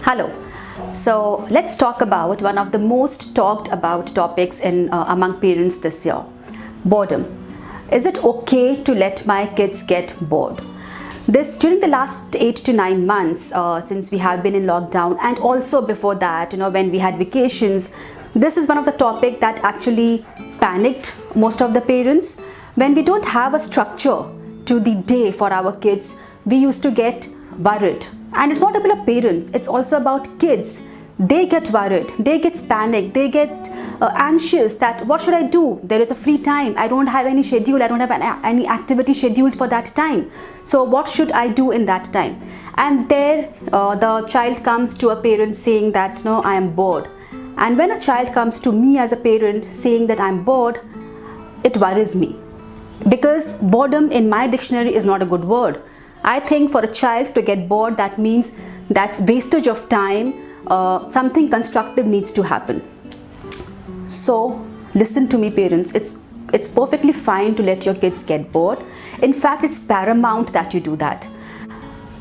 Hello. So let's talk about one of the most talked about topics in among parents this year: boredom. Is it okay to let my kids get bored? This during the last 8 to 9 months since we have been in lockdown, and also before that, when we had vacations, this is one of the topic that actually panicked most of the parents. When we don't have a structure to the day for our kids, we used to get worried. And it's not about parents, it's also about kids. They get worried, they get panicked, they get anxious that what should I do? There is a free time, I don't have any schedule, I don't have any activity scheduled for that time. So what should I do in that time? And there the child comes to a parent saying that no, I am bored. And when a child comes to me as a parent saying that I'm bored, it worries me, because boredom in my dictionary is not a good word. I think for a child to get bored, that means that's wastage of time. Something constructive needs to happen. So listen to me, parents. It's perfectly fine to let your kids get bored. In fact, it's paramount that you do that.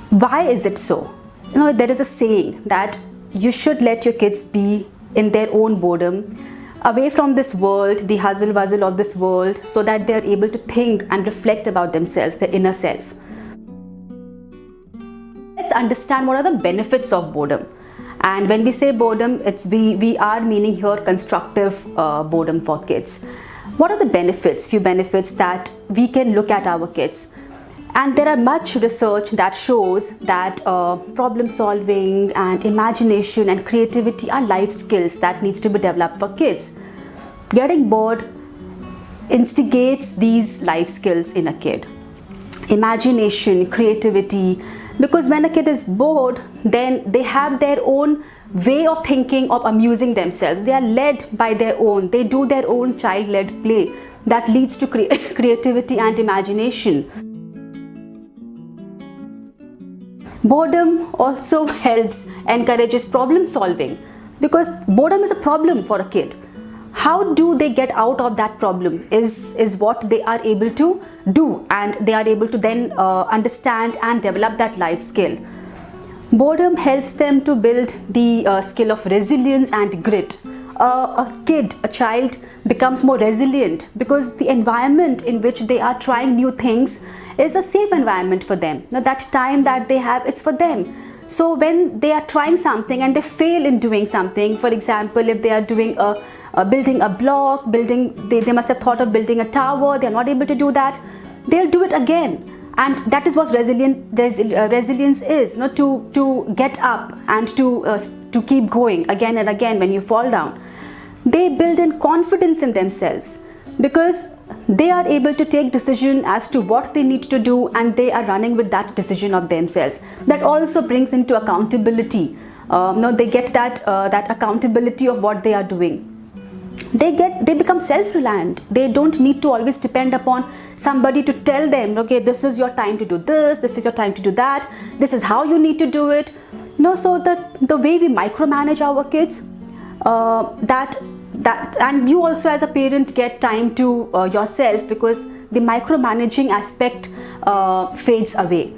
Why is it so? There is a saying that you should let your kids be in their own boredom, away from this world, the hustle bustle of this world, so that they are able to think and reflect about themselves, their inner self. Let's understand what are the benefits of boredom. And when we say boredom, we are meaning here constructive boredom for kids. What are the benefits? Few benefits that we can look at our kids. And there are much research that shows that problem solving and imagination and creativity are life skills that needs to be developed for kids. Getting bored instigates these life skills in a kid. Imagination, creativity, because when a kid is bored, then they have their own way of thinking, of amusing themselves. They are led by their own, they do their own child-led play that leads to creativity and imagination. Boredom also encourages problem solving, because boredom is a problem for a kid. How do they get out of that problem is what they are able to do, and they are able to then understand and develop that life skill. Boredom helps them to build the skill of resilience and grit. A child becomes more resilient because the environment in which they are trying new things is a safe environment for them. Now that time that they have, it's for them. So when they are trying something and they fail in doing something, for example, if they are doing building a block, they must have thought of building a tower, they are not able to do that, they'll do it again. And that is what resilience is, to get up and to keep going again and again when you fall down. They build in confidence in themselves, because they are able to take decision as to what they need to do, and they are running with that decision of themselves. That also brings into accountability. They get that accountability of what they are doing. They become self-reliant. They don't need to always depend upon somebody to tell them, okay, this is your time to do this is your time to do that, this is how you need to do it. So the way we micromanage our kids, and you also as a parent get time to yourself, because the micromanaging aspect fades away.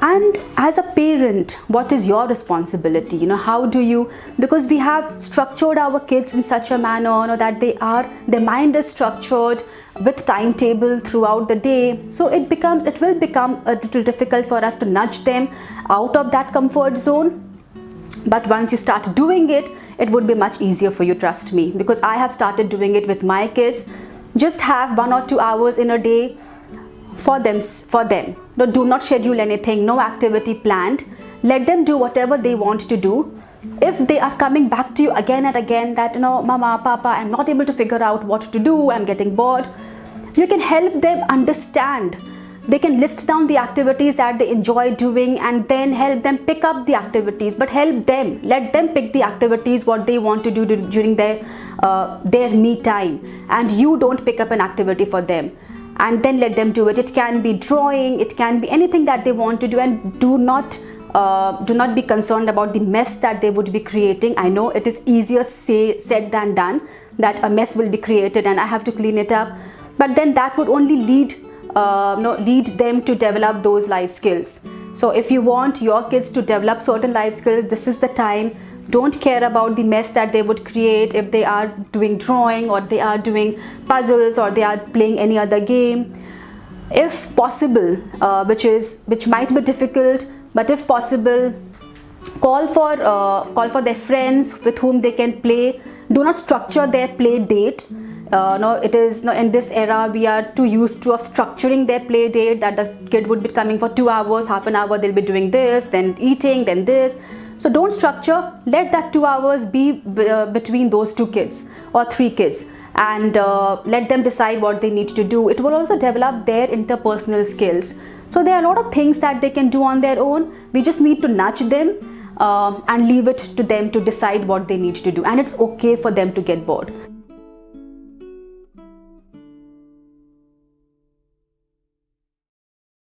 And as a parent, what is your responsibility? How do you, because we have structured our kids in such a manner that their mind is structured with timetable throughout the day. So it will become a little difficult for us to nudge them out of that comfort zone. But once you start doing it, it would be much easier for you, trust me, because I have started doing it with my kids. Just have 1 or 2 hours in a day for them. Do not schedule anything, no activity planned. Let them do whatever they want to do. If they are coming back to you again and again that, Mama, Papa, I'm not able to figure out what to do, I'm getting bored, you can help them understand. They can list down the activities that they enjoy doing, and then help them pick up the activities. But let them pick the activities what they want to do during their me time, and you don't pick up an activity for them, and then let them do it. It can be drawing, it can be anything that they want to do, and do not be concerned about the mess that they would be creating. I know it is easier said than done, that a mess will be created and I have to clean it up, but then that would only lead them to develop those life skills. So if you want your kids to develop certain life skills, this is the time. Don't care about the mess that they would create if they are doing drawing, or they are doing puzzles, or they are playing any other game. If possible, which might be difficult, but if possible, call for their friends with whom they can play. Do not structure their play date. No, it is no, in this era we are too used to of structuring their play date, that the kid would be coming for 2 hours, half an hour they'll be doing this, then eating, then this. So don't structure. Let that 2 hours be between those 2 kids or 3 kids, and let them decide what they need to do. It will also develop their interpersonal skills. So there are a lot of things that they can do on their own. We just need to nudge them and leave it to them to decide what they need to do, and it's okay for them to get bored.